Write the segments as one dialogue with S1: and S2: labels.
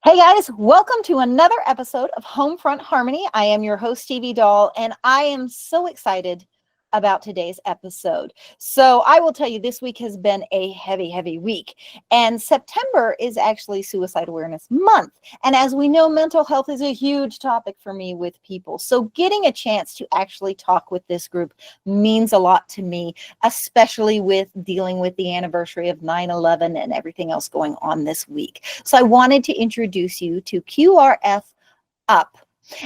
S1: Hey guys, welcome to another episode of Homefront Harmony. I am your host, Stevie Dahl, and I am so excited about today's episode. So I will tell you, this week has been a heavy week, and September is actually Suicide Awareness Month. And as we know, mental health is a huge topic for me with people. So getting a chance to actually talk with this group means a lot to me, especially with dealing with the anniversary of 9/11 and everything else going on this week. So I wanted to introduce you to QRF Up.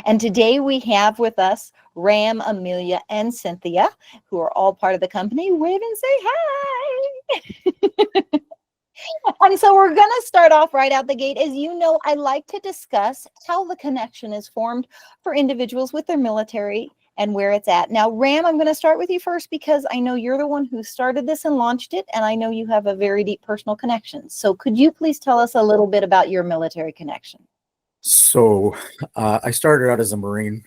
S1: And today we have with us Ram, Amelia, and Cynthia, who are all part of the company. Wave and say hi. And so we're going to start off right out the gate. As you know, I like to discuss how the connection is formed for individuals with their military and where it's at. Now, Ram, I'm going to start with you first because I know you're the one who started this and launched it, and I know you have a very deep personal connection. So could you please tell us a little bit about your military connection?
S2: So I started out as a Marine,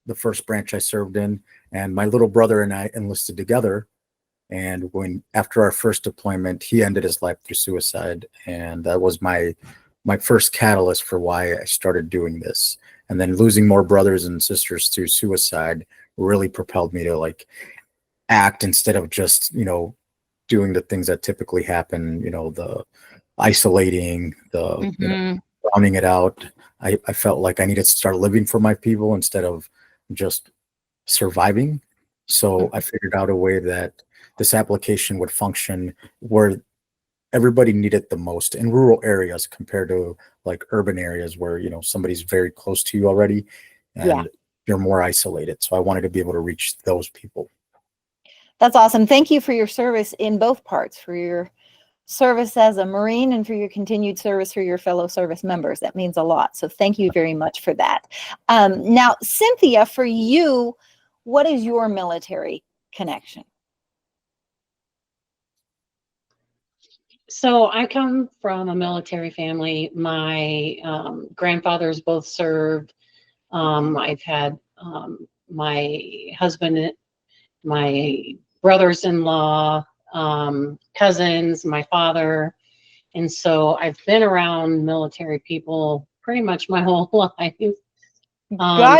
S2: the first branch I served in, and my little brother and I enlisted together. And after our first deployment, he ended his life through suicide, and that was my first catalyst for why I started doing this. And then losing more brothers and sisters through suicide really propelled me to act instead of just doing the things that typically happen. The isolating, the drowning it out. I felt like I needed to start living for my people instead of just surviving. So I figured out a way that this application would function where everybody needed the most in rural areas compared to urban areas where, somebody's very close to you already and you're more isolated. So I wanted to be able to reach those people.
S1: That's awesome. Thank you for your service in both parts, for your service as a Marine and for your continued service for your fellow service members. That means a lot. So thank you very much for that. Now, Cynthia, for you, what is your military connection?
S3: So I come from a military family. My grandfathers both served. I've had my husband, my brothers-in-law, cousins, my father. And so I've been around military people pretty much my whole life.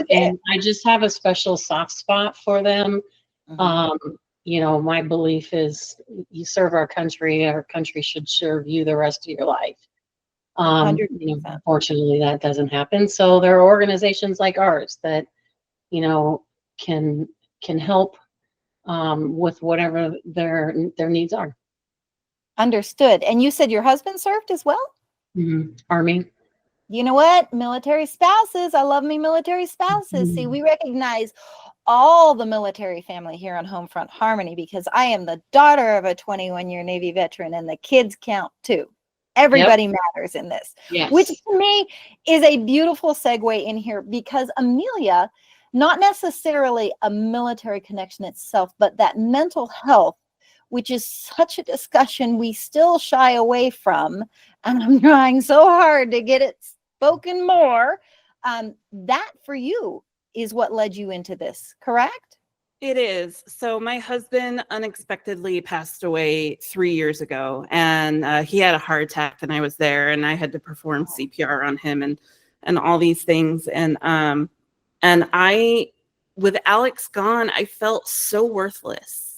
S3: And I just have a special soft spot for them. My belief is you serve our country should serve you the rest of your life. Unfortunately, that doesn't happen. So there are organizations like ours that, can help with whatever their needs are.
S1: Understood. And you said your husband served as well?
S3: Army.
S1: You know what? Military spouses. I love me military spouses. See, we recognize all the military family here on Homefront Harmony because I am the daughter of a 21-year Navy veteran and the kids count too. Everybody matters in this, which to me is a beautiful segue in here because Amelia, not necessarily a military connection itself, but that mental health, which is such a discussion we still shy away from. And I'm trying so hard to get it spoken more. That for you is what led you into this, correct?
S4: It is. So my husband unexpectedly passed away 3 years ago, and he had a heart attack, and I was there, and I had to perform CPR on him and all these things. And I, with Alex gone, I felt so worthless.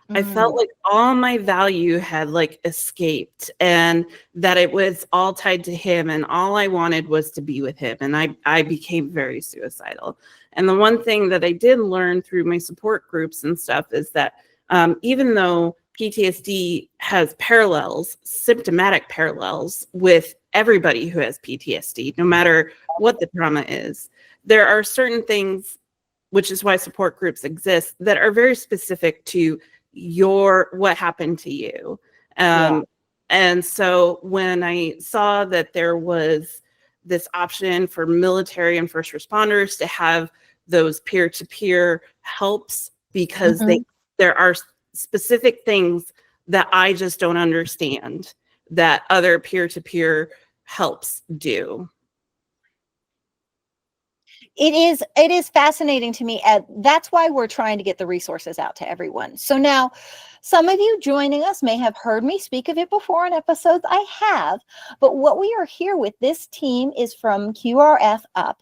S4: I felt like all my value had escaped and that it was all tied to him and all I wanted was to be with him. And I became very suicidal. And the one thing that I did learn through my support groups and stuff is that even though PTSD has parallels, symptomatic parallels with everybody who has PTSD, no matter what the trauma is, there are certain things, which is why support groups exist, that are very specific to what happened to you. And so when I saw that there was this option for military and first responders to have those peer-to-peer helps, because there are specific things that I just don't understand that other peer-to-peer helps do.
S1: it is fascinating to me. That's why we're trying to get the resources out to everyone. So now some of you joining us may have heard me speak of it before in episodes. I have, but what we are here with this team is from QRF Up.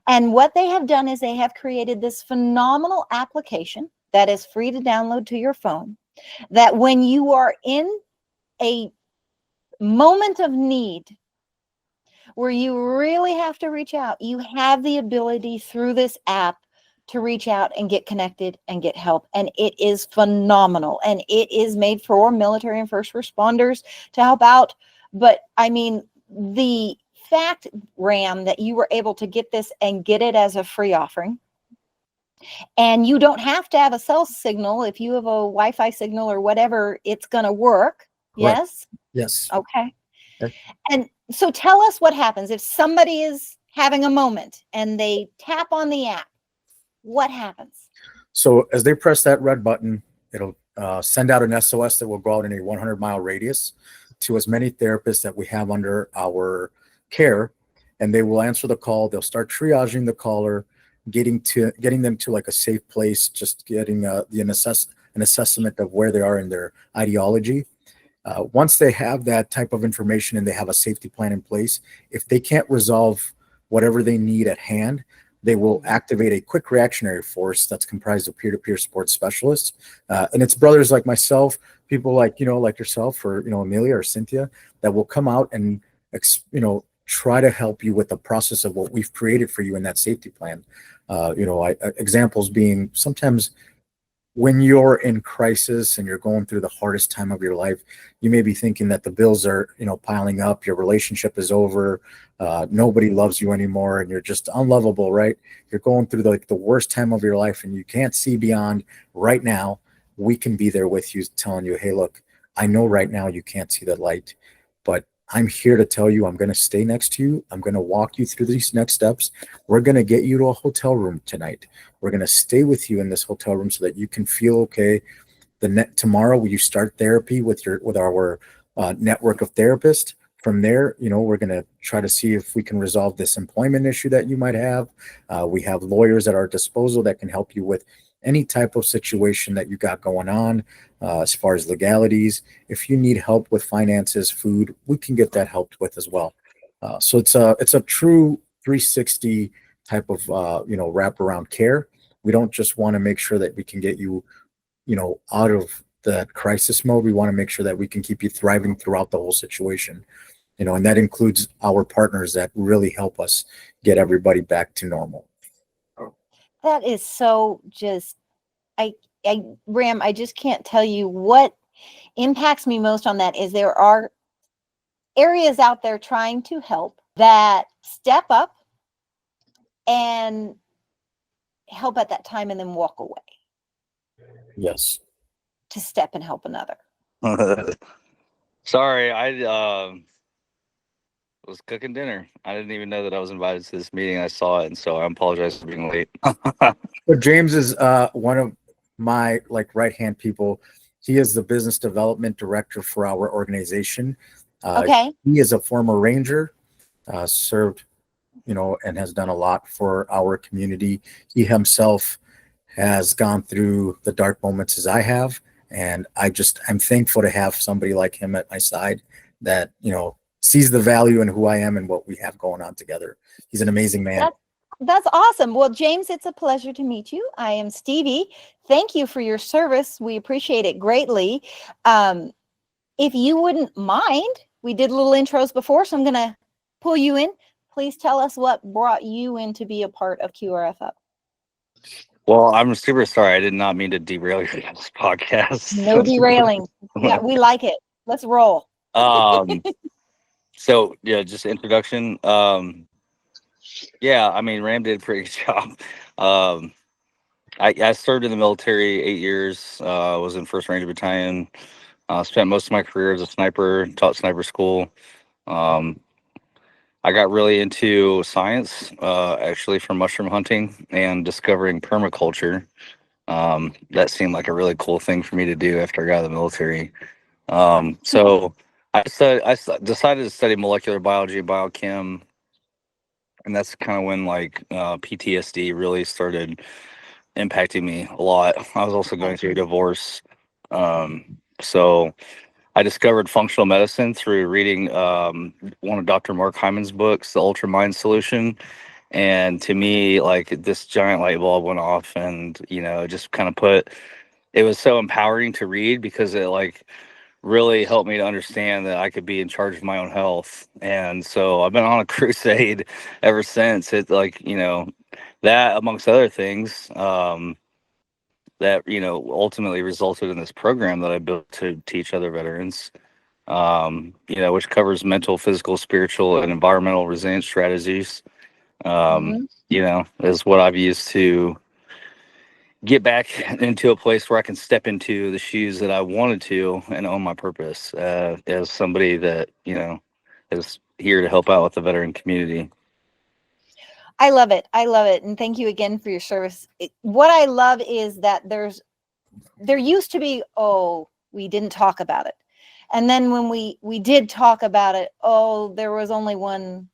S1: And what they have done is they have created this phenomenal application that is free to download to your phone, that when you are in a moment of need where you really have to reach out, you have the ability through this app to reach out and get connected and get help. And it is phenomenal. And it is made for military and first responders to help out. But I mean, the fact, Ram, that you were able to get this and get it as a free offering, and you don't have to have a cell signal. If you have a Wi-Fi signal or whatever, it's going to work.
S2: Correct.
S1: Yes?
S2: Yes.
S1: Okay.
S2: Okay.
S1: And so tell us what happens if somebody is having a moment and they tap on the app. What happens?
S2: So as they press that red button, it'll send out an SOS that will go out in a 100-mile radius to as many therapists that we have under our care, and they will answer the call. They'll start triaging the caller, getting them to like a safe place, just getting an assessment of where they are in their ideology. Once they have that type of information and they have a safety plan in place, if they can't resolve whatever they need at hand, they will activate a quick reactionary force that's comprised of peer-to-peer support specialists. And it's brothers like myself, people like, like yourself, or, Amelia or Cynthia, that will come out and, try to help you with the process of what we've created for you in that safety plan. Examples being sometimes when you're in crisis and you're going through the hardest time of your life, you may be thinking that the bills are, piling up, your relationship is over, nobody loves you anymore, and you're just unlovable, right? You're going through the worst time of your life and you can't see beyond right now. We can be there with you, telling you, hey, look, I know right now you can't see the light, but I'm here to tell you I'm going to stay next to you. I'm going to walk you through these next steps. We're going to get you to a hotel room tonight. We're going to stay with you in this hotel room so that you can feel okay. Tomorrow, when you start therapy with our network of therapists, from there, we're going to try to see if we can resolve this employment issue that you might have. We have lawyers at our disposal that can help you with any type of situation that you got going on, as far as legalities. If you need help with finances, food, we can get that helped with as well. So it's a true 360 type of wraparound care. We don't just want to make sure that we can get you, out of the crisis mode. We want to make sure that we can keep you thriving throughout the whole situation. And that includes our partners that really help us get everybody back to normal.
S1: That is so just, Ram, I just can't tell you what impacts me most on that is there are areas out there trying to help that step up and help at that time and then walk away.
S2: Yes.
S1: To step and help another.
S5: Sorry, I was cooking dinner. I didn't even know that I was invited to this meeting. I saw it, and so I apologize for being late.
S2: But James is one of my right-hand people. He is the business development director for our organization.
S1: Okay.
S2: He is a former Ranger, served, and has done a lot for our community. He himself has gone through the dark moments as I have. And I'm thankful to have somebody like him at my side that, sees the value in who I am and what we have going on together. He's an amazing man.
S1: That's awesome. Well, James, it's a pleasure to meet you. I am Stevie. Thank you for your service. We appreciate it greatly. If you wouldn't mind, we did little intros before, so I'm going to pull you in. Please tell us what brought you in to be a part of QRF Up.
S5: Well, I'm super sorry. I did not mean to derail your podcast.
S1: No derailing. Yeah, we like it. Let's roll.
S5: So yeah, just introduction. Yeah, I mean, Ram did a pretty good job. I served in the military 8 years. Was in 1st Ranger Battalion. Spent most of my career as a sniper, taught sniper school. I got really into science, actually, from mushroom hunting and discovering permaculture. That seemed like a really cool thing for me to do after I got out of the military. So I decided to study molecular biology and biochem And that's kind of when like PTSD really started impacting me a lot. I was also going through a divorce. So I discovered functional medicine through reading one of Dr. Mark Hyman's books, The Ultra Mind Solution. And to me, like this giant light bulb went off, and it just kind of it was so empowering to read because it like really helped me to understand that I could be in charge of my own health. And so I've been on a crusade ever since. It like, that amongst other things, that, ultimately resulted in this program that I built to teach other veterans, which covers mental, physical, spiritual, and environmental resilience strategies, is what I've used to get back into a place where I can step into the shoes that I wanted to and own my purpose as somebody that, is here to help out with the veteran community.
S1: I love it. I love it. And thank you again for your service. What I love is that there used to be, oh, we didn't talk about it. And then when we did talk about it, oh, there was only one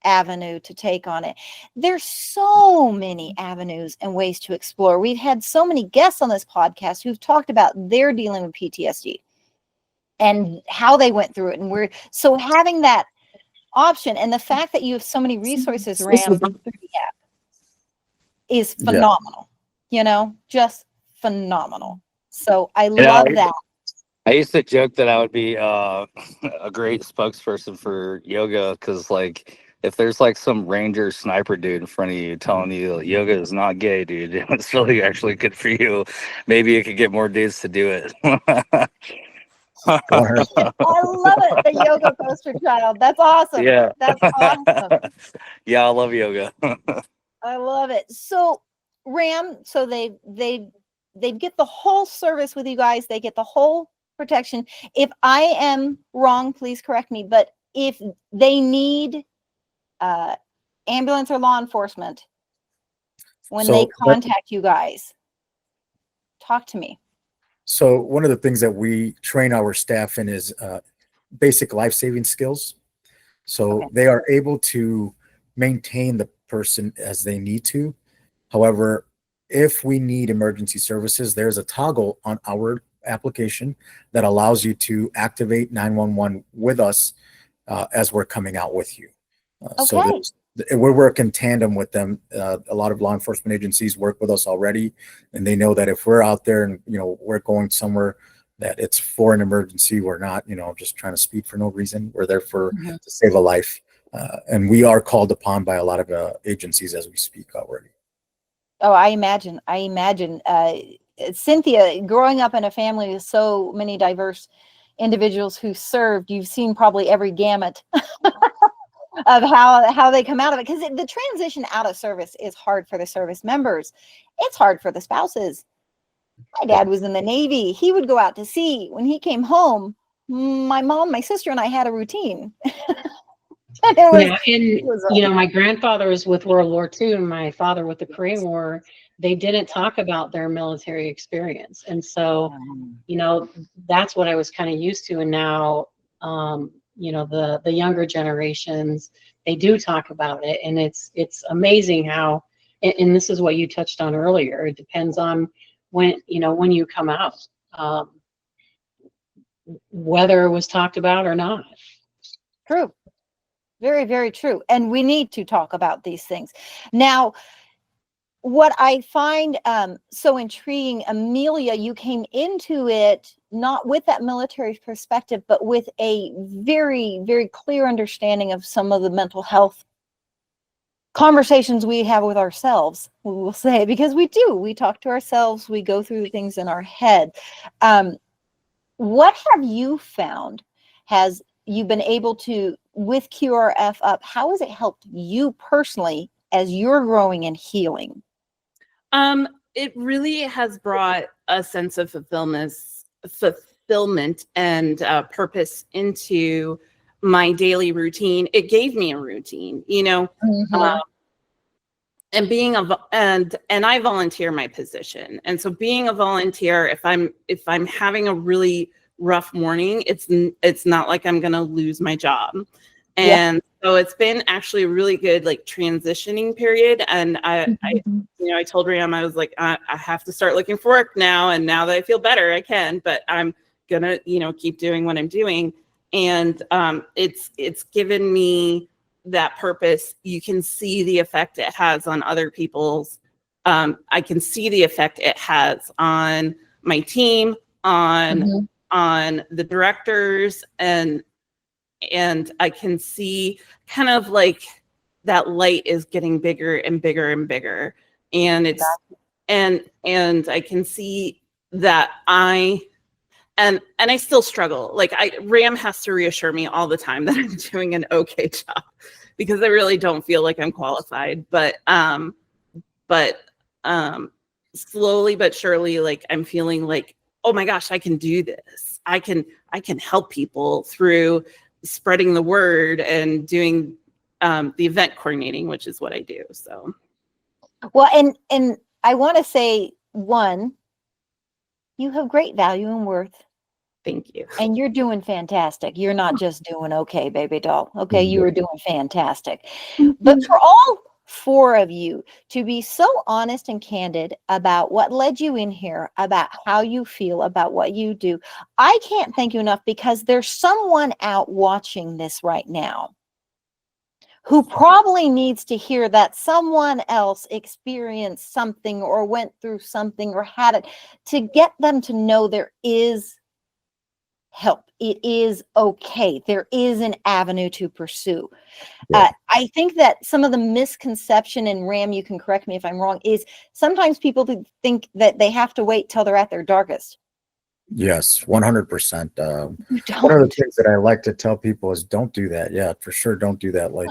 S1: avenue to take on it. There's so many avenues and ways to explore. We've had so many guests on this podcast who've talked about their dealing with PTSD and how they went through it. And so having that option and the fact that you have so many resources around through the app is phenomenal. Just phenomenal. So I love that.
S5: I used to joke that I would be a great spokesperson for yoga because, like, if there's like some ranger sniper dude in front of you telling you that yoga is not gay, dude, it's really actually good for you. Maybe you could get more dudes to do it.
S1: I love it. The yoga poster child. That's awesome.
S5: Yeah.
S1: That's awesome.
S5: Yeah, I love yoga.
S1: I love it. So Ram, so they get the whole service with you guys. They get the whole protection. If I am wrong, please correct me. But if they need ambulance or law enforcement when they contact you guys, talk to me.
S2: So one of the things that we train our staff in is basic life-saving skills. So they are able to maintain the person as they need to. However, if we need emergency services, there's a toggle on our application that allows you to activate 911 with us as we're coming out with you. So we're working in tandem with them. A lot of law enforcement agencies work with us already, and they know that if we're out there and we're going somewhere that it's for an emergency, we're not just trying to speed for no reason. We're there to save a life, and we are called upon by a lot of agencies as we speak already.
S1: Oh, I imagine. Cynthia, growing up in a family with so many diverse individuals who served, you've seen probably every gamut of how they come out of it, because the transition out of service is hard for the service members. It's hard for the spouses. My dad was in the Navy. He would go out to sea. When he came home, my mom, my sister, and I had a routine.
S3: My grandfather was with World War II and my father with the Korean War. They didn't talk about their military experience. And so, that's what I was kind of used to. And now, the younger generations, they do talk about it. And it's amazing how, and this is what you touched on earlier, it depends on when you come out, whether it was talked about or not.
S1: True. Very, very true. And we need to talk about these things. Now, what I find so intriguing, Amelia, you came into it not with that military perspective, but with a very, very clear understanding of some of the mental health conversations we have with ourselves, we will say, because we talk to ourselves, we go through things in our head. What have you found has you been able to, with QRF Up, how has it helped you personally as you're growing and healing?
S4: It really has brought a sense of fulfillment and purpose into my daily routine. It gave me a routine, and being and I volunteer my position. And so being a volunteer, if I'm having a really rough morning, it's not like I'm going to lose my job.
S1: Yeah.
S4: And so it's been actually a really good like transitioning period. And I told Ram, I was like, I have to start looking for work now. And now that I feel better, I can, but I'm gonna, keep doing what I'm doing. And it's given me that purpose. You can see the effect it has on other people's. I can see the effect it has on my team, on the directors, and I can see kind of like that light is getting bigger and bigger and bigger. And it's and I can see that and I still struggle. Like Ram has to reassure me all the time that I'm doing an okay job, because I really don't feel like I'm qualified. But slowly but surely, like I'm feeling like, oh my gosh, I can do this. I can help people through spreading the word and doing the event coordinating, which is what I do. So,
S1: well, and I want to say, one, you have great value and worth,
S4: thank you.
S1: and you're doing fantastic. You're not just doing okay, baby doll. Okay, you are doing fantastic. But for all four of you to be so honest and candid about what led you in here, about how you feel about what you do, I can't thank you enough, because there's someone out watching this right now who probably needs to hear that someone else experienced something or went through something or had it, to get them to know there is help. It is okay. There is an avenue to pursue.
S2: Yeah.
S1: I think that some of the misconception, and Ram, you can correct me if I'm wrong, is sometimes people think that they have to wait till they're at their darkest.
S2: Yes, 100%.
S1: You don't.
S2: One of the things that I like to tell people is don't do that. Yeah, for sure. Don't do that. Like,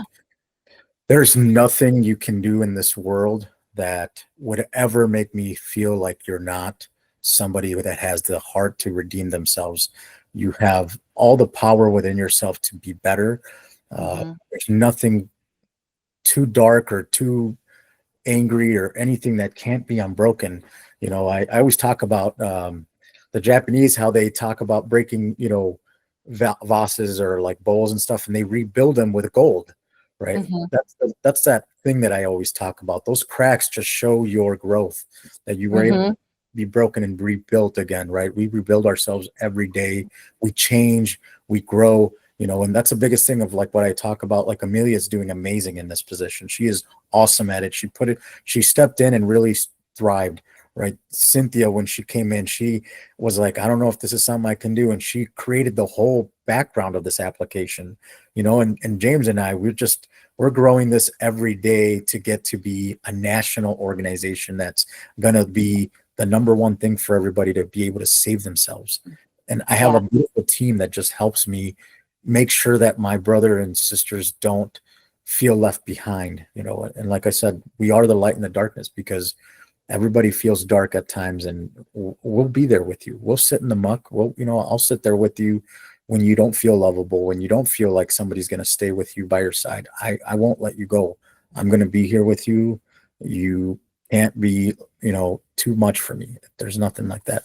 S2: there's nothing you can do in this world that would ever make me feel like you're not somebody that has the heart to redeem themselves. You have all the power within yourself to be better. There's nothing too dark or too angry or anything that can't be unbroken. I always talk about the Japanese, how they talk about breaking, vases or like bowls and stuff, and they rebuild them with gold, right? That's that thing that I always talk about. Those cracks just show your growth, that you were able to be broken and rebuilt again, right? We rebuild ourselves every day. We change, we grow, and that's the biggest thing of like what I talk about. Like Amelia is doing amazing in this position. She is awesome at it. She stepped in and really thrived, right? Cynthia, when she came in, she was like, I don't know if this is something I can do. And she created the whole background of this application, and James and I, we're growing this every day to get to be a national organization that's going to be the number one thing for everybody to be able to save themselves. And I have a beautiful team that just helps me make sure that my brother and sisters don't feel left behind, and like I said, we are the light in the darkness, because everybody feels dark at times, and we'll be there with you. We'll sit in the muck. I'll sit there with you when you don't feel lovable, when you don't feel like somebody's going to stay with you by your side. I won't let you go. I'm going to be here with you. You can't be, too much for me. There's nothing like that.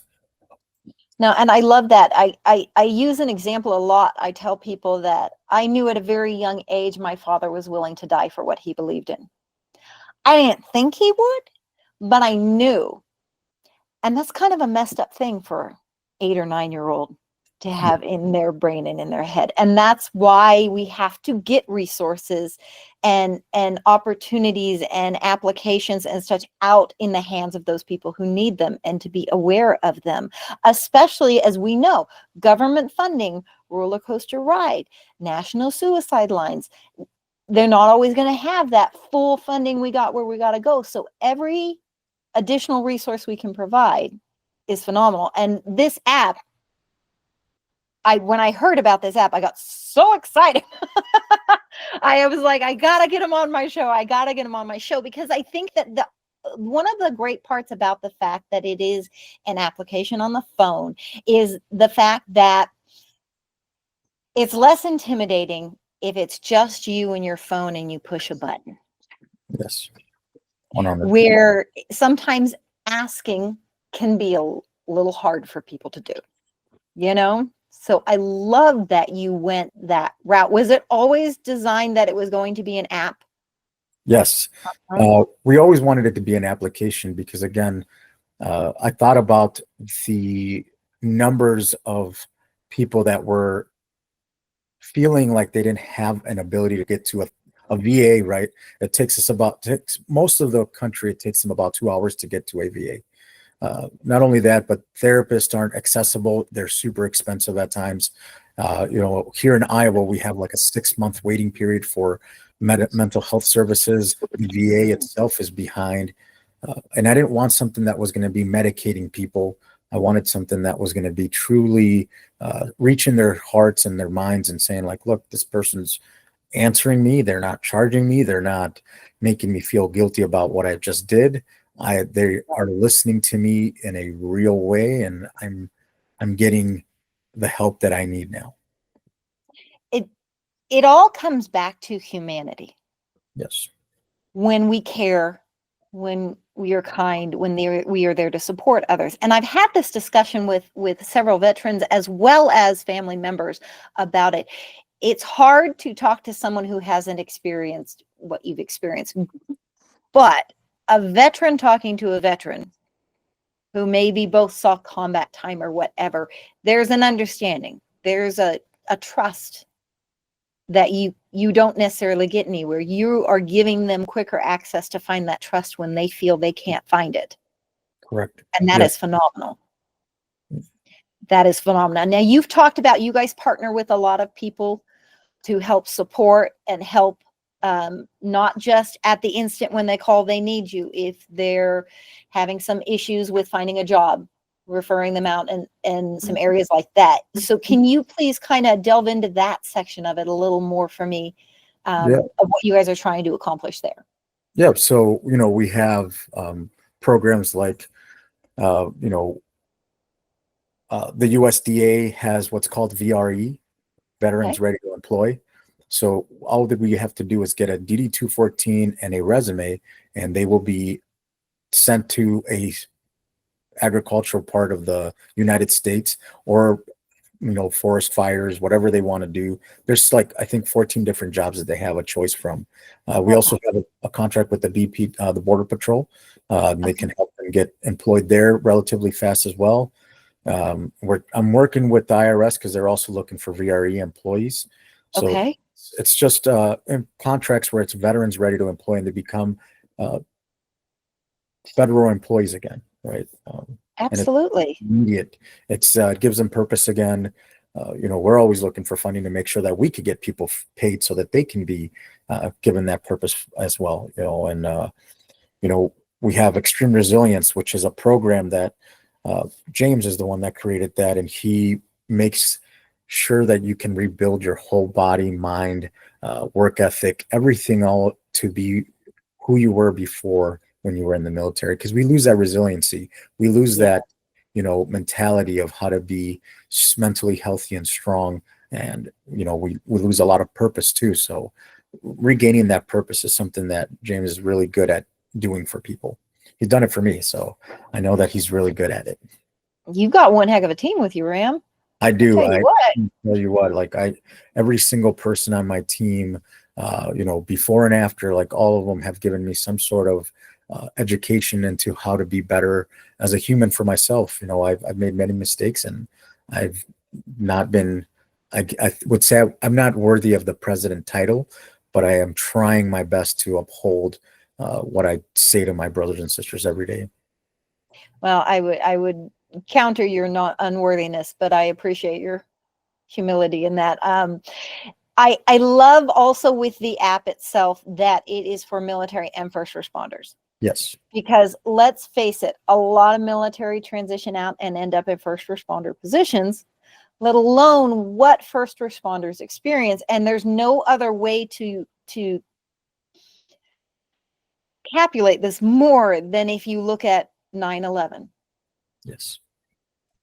S1: No, and I love that. I use an example a lot. I tell people that I knew at a very young age my father was willing to die for what he believed in. I didn't think he would, but I knew. And that's kind of a messed up thing for 8 or 9-year-old to have in their brain and in their head. And that's why we have to get resources and opportunities and applications and such out in the hands of those people who need them, and to be aware of them, especially as we know government funding, roller coaster ride, national suicide lines, they're not always going to have that full funding we got where we got to go. So every additional resource we can provide is phenomenal. And this app, when I heard about this app, I got so excited. I was like, I gotta get him on my show. I gotta get him on my show, because I think that one of the great parts about the fact that it is an application on the phone is the fact that it's less intimidating if it's just you and your phone and you push a button.
S2: Yes. 100%.
S1: Where sometimes asking can be a little hard for people to do, So I love that you went that route. Was it always designed that it was going to be an app?
S2: Yes. We always wanted it to be an application because, again, I thought about the numbers of people that were feeling like they didn't have an ability to get to a VA, right? It takes most of the country, it takes them about 2 hours to get to a VA. Not only that, but therapists aren't accessible. They're super expensive at times. Here in Iowa, we have like a 6-month waiting period for mental health services. The VA itself is behind. And I didn't want something that was going to be medicating people. I wanted something that was going to be truly reaching their hearts and their minds and saying, like, look, this person's answering me. They're not charging me. They're not making me feel guilty about what I just did. They are listening to me in a real way, and I'm getting the help that I need now.
S1: It all comes back to humanity.
S2: Yes.
S1: When we care, when we are kind, when we are there to support others. And I've had this discussion with several veterans as well as family members about it. It's hard to talk to someone who hasn't experienced what you've experienced, but a veteran talking to a veteran who maybe both saw combat time or whatever, there's an understanding. There's a trust that you don't necessarily get anywhere. You are giving them quicker access to find that trust when they feel they can't find it.
S2: Correct.
S1: And that is phenomenal. That is phenomenal. Now, you've talked about you guys partner with a lot of people to help support and help, not just at the instant when they call, they need you. If they're having some issues with finding a job, referring them out and some areas like that. So can you please kind of delve into that section of it a little more for me, of what you guys are trying to accomplish there?
S2: Yeah. So, we have programs like, the USDA has what's called VRE, Veterans Ready to Employ. So all that we have to do is get a DD-214 and a resume, and they will be sent to a agricultural part of the United States, or forest fires, whatever they want to do. There's I think 14 different jobs that they have a choice from. We also have a contract with the BP, the Border Patrol. They can help them get employed there relatively fast as well. I'm working with the IRS because they're also looking for VRE employees. So it's just in contracts where it's veterans ready to employ, and they become federal employees again, right?
S1: Absolutely.
S2: And it's immediate. It gives them purpose again. We're always looking for funding to make sure that we could get people paid so that they can be given that purpose as well. We have Extreme Resilience, which is a program that James is the one that created that, and he makes sure that you can rebuild your whole body, mind, work ethic, everything, all to be who you were before when you were in the military, because we lose that resiliency. We lose that, mentality of how to be mentally healthy and strong. And, we lose a lot of purpose too. So regaining that purpose is something that James is really good at doing for people. He's done it for me. So I know that he's really good at it.
S1: You've got one heck of a team with you, Ram.
S2: I do.
S1: I
S2: tell you what, every single person on my team, before and after, all of them have given me some sort of education into how to be better as a human for myself. I've made many mistakes, and I've not been, I would say I'm not worthy of the president title, but I am trying my best to uphold what I say to my brothers and sisters every day.
S1: Well, I would counter your not unworthiness, but I appreciate your humility in that. I love also with the app itself that it is for military and first responders.
S2: Yes.
S1: Because let's face it, a lot of military transition out and end up in first responder positions, let alone what first responders experience. And there's no other way to calculate this more than if you look at 9/11.
S2: Yes.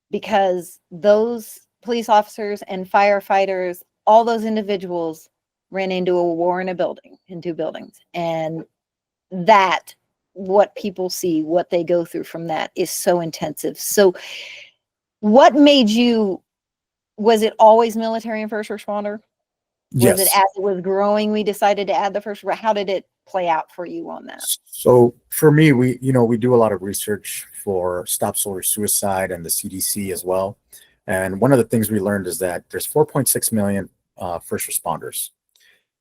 S1: Because those police officers and firefighters, all those individuals ran into a war in two buildings. And that, what people see, what they go through from that is so intensive. So what made you Was it always military and first responder? Was it
S2: Yes.
S1: as it was growing, we decided to add the first? How did it play out for you on that?
S2: So for me, we do a lot of research for Stop Soldier Suicide and the CDC as well. And one of the things we learned is that there's 4.6 million first responders.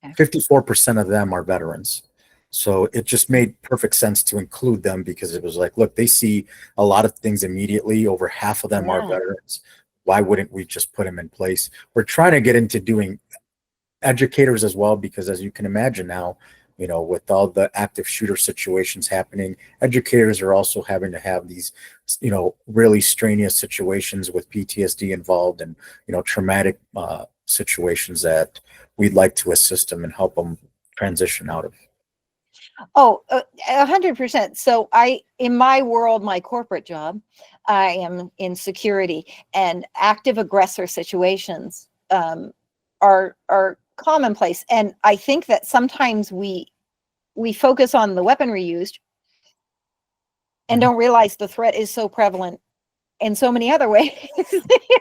S1: Okay.
S2: 54% of them are veterans. So it just made perfect sense to include them because it was like, look, they see a lot of things immediately. Over half of them are
S1: Yeah.
S2: veterans. Why wouldn't we just put them in place? We're trying to get into doing educators as well, because as you can imagine now, with all the active shooter situations happening, educators are also having to have these, really strenuous situations with PTSD involved and, traumatic situations that we'd like to assist them and help them transition out of.
S1: Oh, 100%. So in my world, my corporate job, I am in security, and active aggressor situations are commonplace. And I think that sometimes we focus on the weaponry used and don't realize the threat is so prevalent in so many other ways.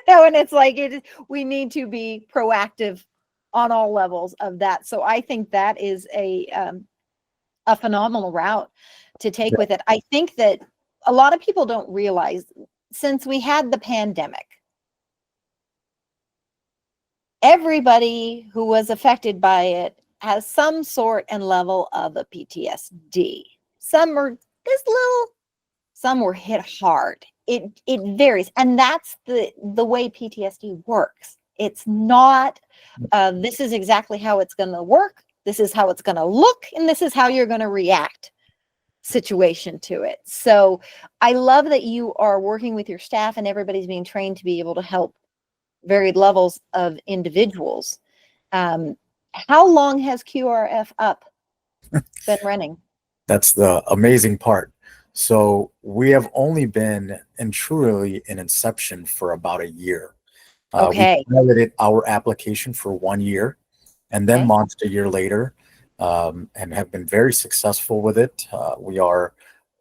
S1: And it's like we need to be proactive on all levels of that. So I think that is a phenomenal route to take with it. I think that a lot of people don't realize, since we had the pandemic, everybody who was affected by it has some sort and level of a PTSD. Some are this little, some were hit hard. It varies, and that's the way PTSD works. It's not this is exactly how it's going to work, this is how it's going to look, and this is how you're going to react situation to it. So I love that you are working with your staff and everybody's being trained to be able to help varied levels of individuals. How long has QRF Up been running?
S2: That's the amazing part. So we have only been truly in inception for about a year.
S1: Okay.
S2: We piloted our application for 1 year and then
S1: Okay.
S2: launched a year later, and have been very successful with it. We are,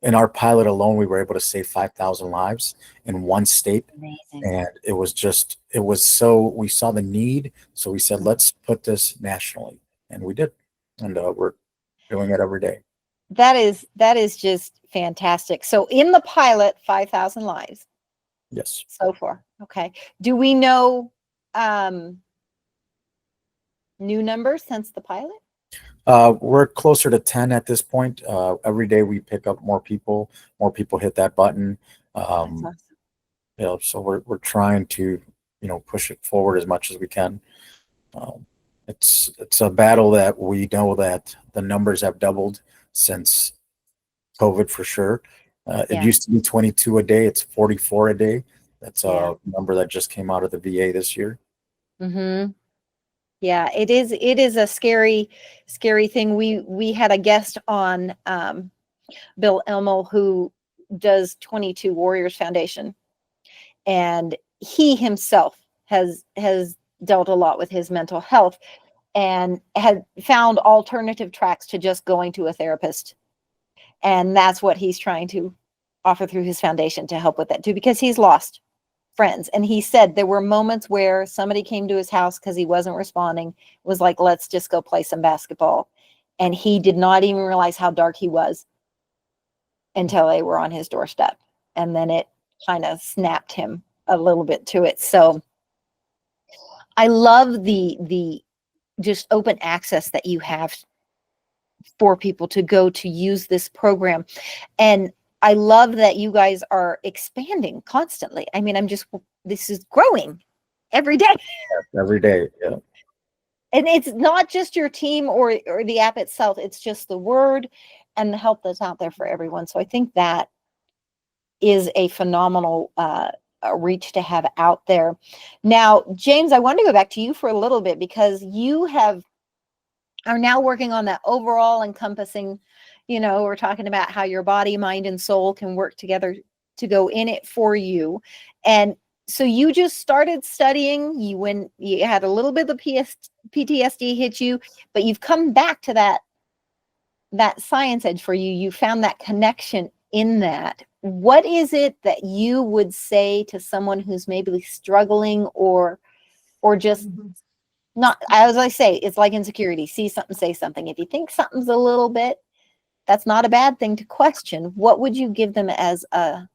S2: in our pilot alone, we were able to save 5,000 lives in one state.
S1: Amazing.
S2: And we saw the need. So we said, let's put this nationally. And we did. And we're doing it every day.
S1: That is just fantastic. So in the pilot, 5,000 lives.
S2: Yes.
S1: So far. Okay. Do we know new numbers since the pilot?
S2: We're closer to 10 at this point. Every day we pick up more people hit that button.
S1: That's awesome.
S2: So we're trying to, push it forward as much as we can. It's a battle that we know that the numbers have doubled since COVID for sure. It used to be 22 a day. It's 44 a day. That's a number that just came out of the VA this year.
S1: Mm-hmm. Yeah, it is a scary thing. We had a guest on, Bill Elmo, who does 22 Warriors Foundation, and he himself has dealt a lot with his mental health and had found alternative tracks to just going to a therapist. And that's what he's trying to offer through his foundation to help with that too, because he's lost friends. And he said there were moments where somebody came to his house because he wasn't responding, was like, let's just go play some basketball. And he did not even realize how dark he was until they were on his doorstep. And then it kind of snapped him a little bit to it. So I love the just open access that you have for people to go to use this program. And I love that you guys are expanding constantly. I mean, this is growing every day.
S2: Every day. Yeah.
S1: And it's not just your team or the app itself. It's just the word and the help that's out there for everyone. So I think that is a phenomenal reach to have out there. Now, James, I want to go back to you for a little bit, because you are now working on that overall encompassing, we're talking about how your body, mind, and soul can work together to go in it for you. And so you just started studying, when you had a little bit of PTSD hit you, but you've come back to that science edge for you. You found that connection in that. What is it that you would say to someone who's maybe struggling or or just not, as I say, it's like insecurity. See something, say something. If you think something's a little bit, that's not a bad thing to question. What would you give them as a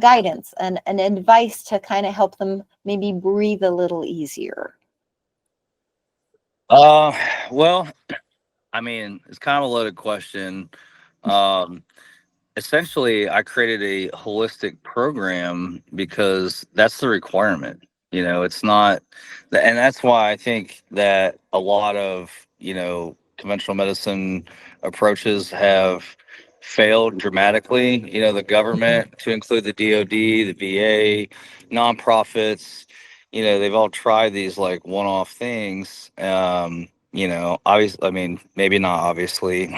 S1: guidance and an advice to kind of help them maybe breathe a little easier?
S5: Well, I mean, it's kind of a loaded question. Essentially, I created a holistic program because that's the requirement. It's not, and that's why I think that a lot of, conventional medicine approaches have failed dramatically. The government, to include the DoD, the VA, nonprofits, they've all tried these like one-off things. Obviously, I mean, maybe not obviously,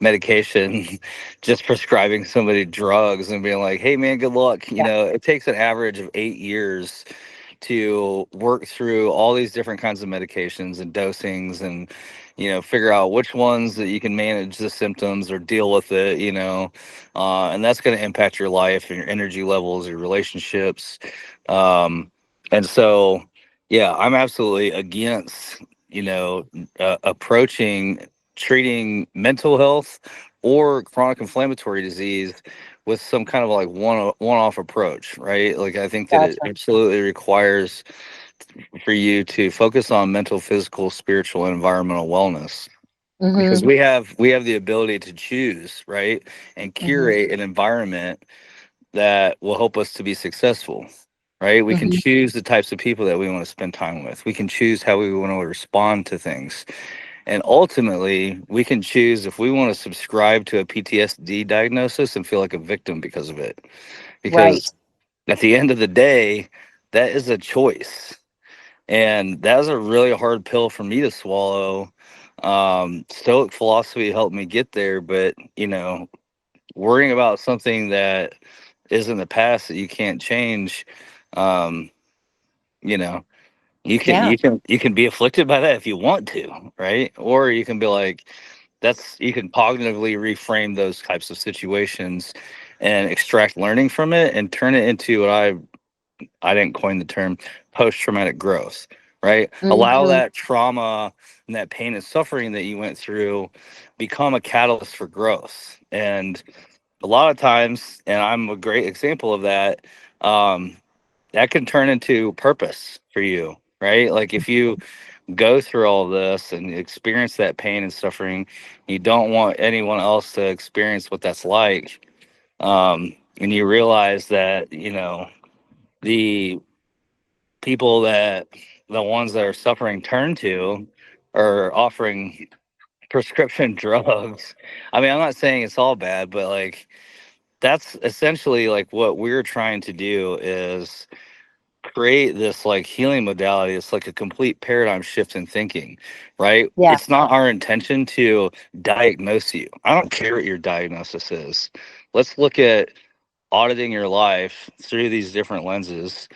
S5: medication, just prescribing somebody drugs and being like, hey man, good luck. It takes an average of 8 years to work through all these different kinds of medications and dosings and, figure out which ones that you can manage the symptoms or deal with it, and that's going to impact your life and your energy levels, your relationships. And so, yeah, I'm absolutely against, approaching treating mental health or chronic inflammatory disease with some kind of like one-off approach, right? Like I think that it
S1: Gotcha.
S5: absolutely requires for you to focus on mental, physical, spiritual, and environmental wellness, because
S1: Mm-hmm.
S5: we have the ability to choose, right, and curate an environment that will help us to be successful. Right? We can
S1: Mm-hmm.
S5: choose the types of people that we want to spend time with. We can choose how we want to respond to things. And ultimately, we can choose if we want to subscribe to a PTSD diagnosis and feel like a victim because of it.
S1: Right.
S5: Because at the end of the day, that is a choice. And that was a really hard pill for me to swallow. Stoic philosophy helped me get there, but, worrying about something that is in the past that you can't change, um, you know,
S1: Yeah.
S5: you can be afflicted by that if you want to, right? Or you can be like, you can cognitively reframe those types of situations and extract learning from it and turn it into what I didn't coin the term post-traumatic growth, right? Allow
S1: Mm-hmm.
S5: that trauma and that pain and suffering that you went through become a catalyst for growth. And a lot of times, and I'm a great example of that, that can turn into purpose for you, right? Like if you go through all this and experience that pain and suffering, you don't want anyone else to experience what that's like. And you realize that, the people that the ones that are suffering turn to are offering prescription drugs. I mean, I'm not saying it's all bad, but like that's essentially like what we're trying to do is create this like healing modality. It's like a complete paradigm shift in thinking, right?
S1: Yeah.
S5: It's not our intention to diagnose you. I don't care what your diagnosis is. Let's look at auditing your life through these different lenses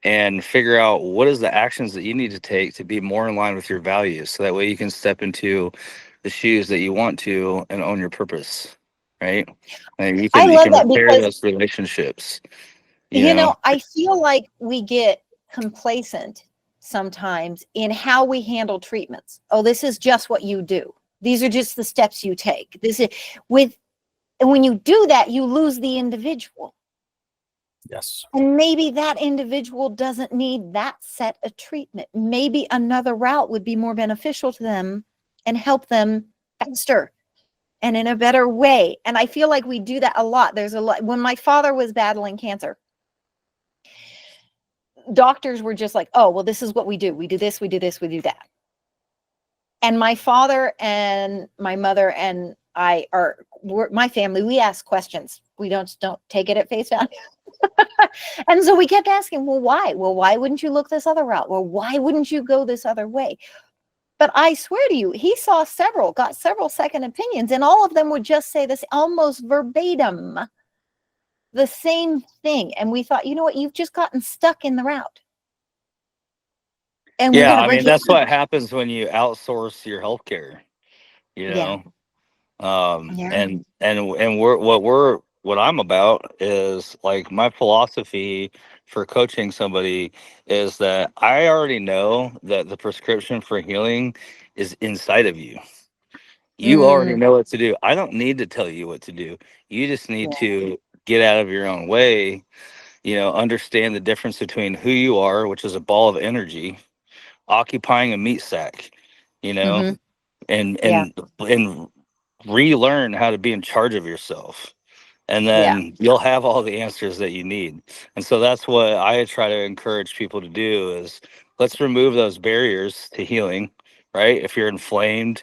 S5: and figure out what is the actions that you need to take to be more in line with your values, so that way you can step into the shoes that you want to and own your purpose, right? And
S1: I
S5: you
S1: love
S5: can
S1: that
S5: repair
S1: because,
S5: those relationships, you know.
S1: I feel like we get complacent sometimes in how we handle treatments. Oh, this is just what you do. These are just the steps you take. This is with, and when you do that, you lose the individual.
S2: Yes.
S1: And maybe that individual doesn't need that set of treatment. Maybe another route would be more beneficial to them and help them faster and in a better way. And I feel like we do that a lot. There's a lot. When my father was battling cancer, doctors were just like, oh, well, this is what we do. We do this, we do this, we do that. And my father and my mother and we're my family, we ask questions. We don't take it at face value. And so we kept asking, well, why? Well, why wouldn't you look this other route? Well, why wouldn't you go this other way? But I swear to you, he got several second opinions, and all of them would just say this almost verbatim, the same thing. And we thought, you know what? You've just gotten stuck in the route. And we got
S5: Yeah,
S1: to
S5: I
S1: break
S5: mean
S1: you
S5: that's
S1: out.
S5: what happens when you outsource your healthcare, you
S1: Yeah.
S5: know.
S1: Yeah.
S5: And we're what we're what I'm about is like my philosophy for coaching somebody is that I already know that the prescription for healing is inside of you. You already
S1: Mm,
S5: know what to do. I don't need to tell you what to do. You just need
S1: yeah.
S5: to get out of your own way, understand the difference between who you are, which is a ball of energy, occupying a meat sack, you know,
S1: Mm-hmm.
S5: and
S1: Yeah.
S5: and relearn how to be in charge of yourself. And
S1: Yeah.
S5: then you'll have all the answers that you need. And so that's what I try to encourage people to do is let's remove those barriers to healing, right? If you're inflamed,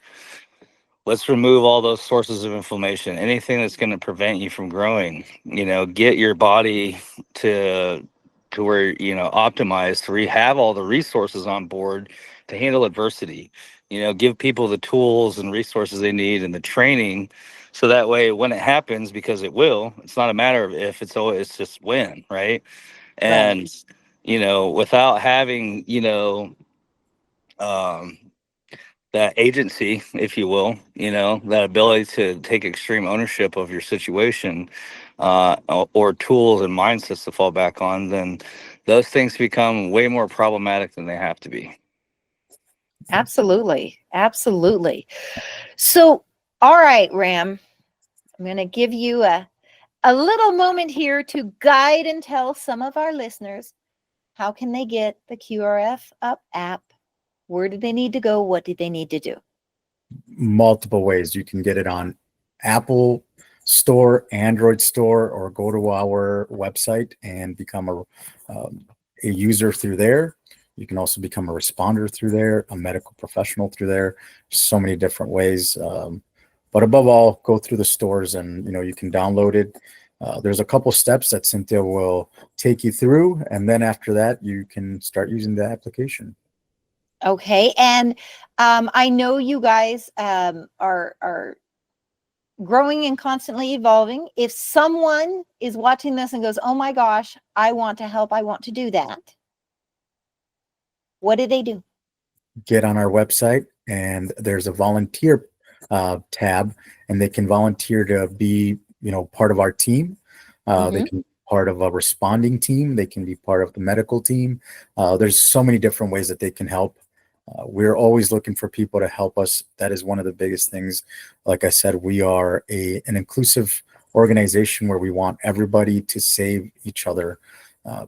S5: let's remove all those sources of inflammation, anything that's going to prevent you from growing. Get your body to where optimized, to where you have all the resources on board to handle adversity. Give people the tools and resources they need and the training, so that way when it happens, because it will, it's not a matter of if, it's just when, right?
S1: Right.
S5: And without having um that agency, if you will, that ability to take extreme ownership of your situation, or tools and mindsets to fall back on, then those things become way more problematic than they have to be.
S1: Absolutely. Absolutely. So, all right, Ram, I'm going to give you a little moment here to guide and tell some of our listeners how can they get the QRF Up app? Where do they need to go? What do they need to do?
S2: Multiple ways. You can get it on Apple Store, Android Store, or go to our website and become a user through there. You can also become a responder through there, a medical professional through there. So many different ways. But above all, go through the stores and you can download it. There's a couple steps that Cynthia will take you through, and then after that, you can start using the application.
S1: Okay. And I know you guys are growing and constantly evolving. If someone is watching this and goes, oh my gosh, I want to help, I want to do that, what do they do?
S2: Get on our website, and there's a volunteer tab, and they can volunteer to be part of our team. They can be part of a responding team. They can be part of the medical team. There's so many different ways that they can help. We're always looking for people to help us. That is one of the biggest things. Like I said, we are an inclusive organization where we want everybody to save each other,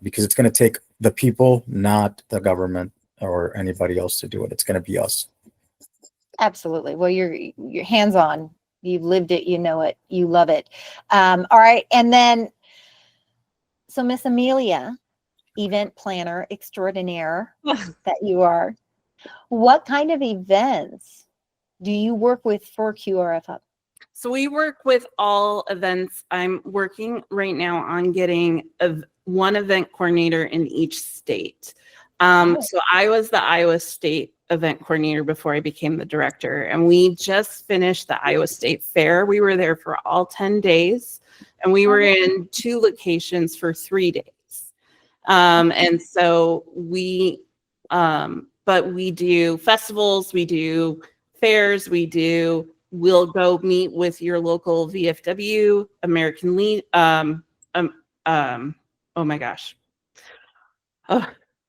S2: because it's going to take the people, not the government or anybody else, to do it. It's going to be us.
S1: Absolutely. Well, you're hands-on. You've lived it, you know it, you love it. All right. And then, so Miss Amelia, event planner extraordinaire that you are, what kind of events do you work with for QRF Up?
S4: So we work with all events. I'm working right now on getting one event coordinator in each state. So I was the Iowa State event coordinator before I became the director, and we just finished the Iowa State Fair. We were there for all 10 days, and we were in 2 locations for 3 days. And so but we do festivals, we do fairs, we'll go meet with your local VFW, American oh my gosh.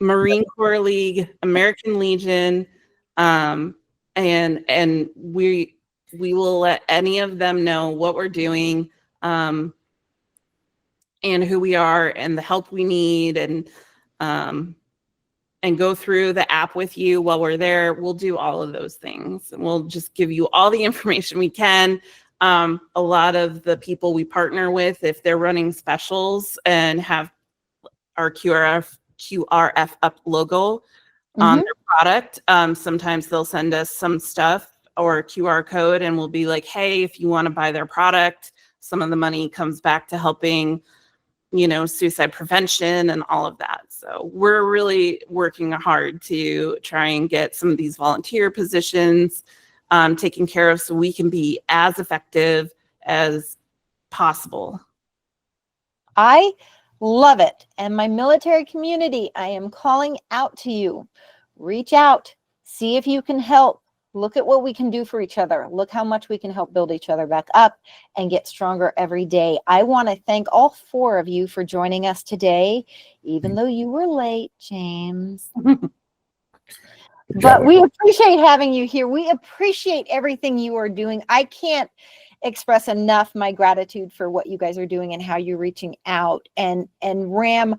S4: Marine Corps League, American Legion, and we will let any of them know what we're doing, and who we are and the help we need, and go through the app with you while we're there. We'll do all of those things, and we'll just give you all the information we can. A lot of the people we partner with, if they're running specials and have our QRF Up logo on their product, sometimes they'll send us some stuff or a QR code, and we'll be like, hey, if you want to buy their product, some of the money comes back to helping suicide prevention and all of that. So we're really working hard to try and get some of these volunteer positions taken care of, so we can be as effective as possible.
S1: I love it. And my military community, I am calling out to you. Reach out, see if you can help. Look at what we can do for each other. Look how much we can help build each other back up and get stronger every day. I want to thank all 4 of you for joining us today, even though you were late, James. But we appreciate having you here. We appreciate everything you are doing. I can't express enough my gratitude for what you guys are doing and how you're reaching out. And Ram,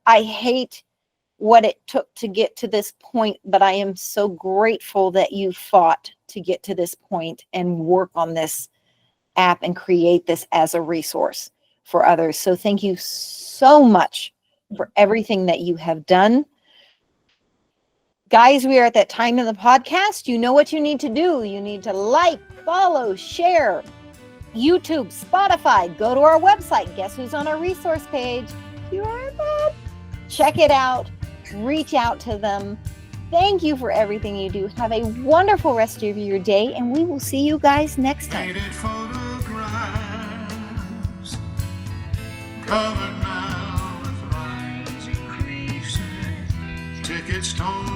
S1: I hate what it took to get to this point, but I am so grateful that you fought to get to this point and work on this app and create this as a resource for others. So thank you so much for everything that you have done. Guys, we are at that time in the podcast. You know what you need to do. You need to like, follow, share, YouTube, Spotify, go to our website. Guess who's on our resource page? QRF Up. Check it out. Reach out to them. Thank you for everything you do. Have a wonderful rest of your day, and we will see you guys next time.
S6: Painted photographs, covered now with lines increasing, tickets torn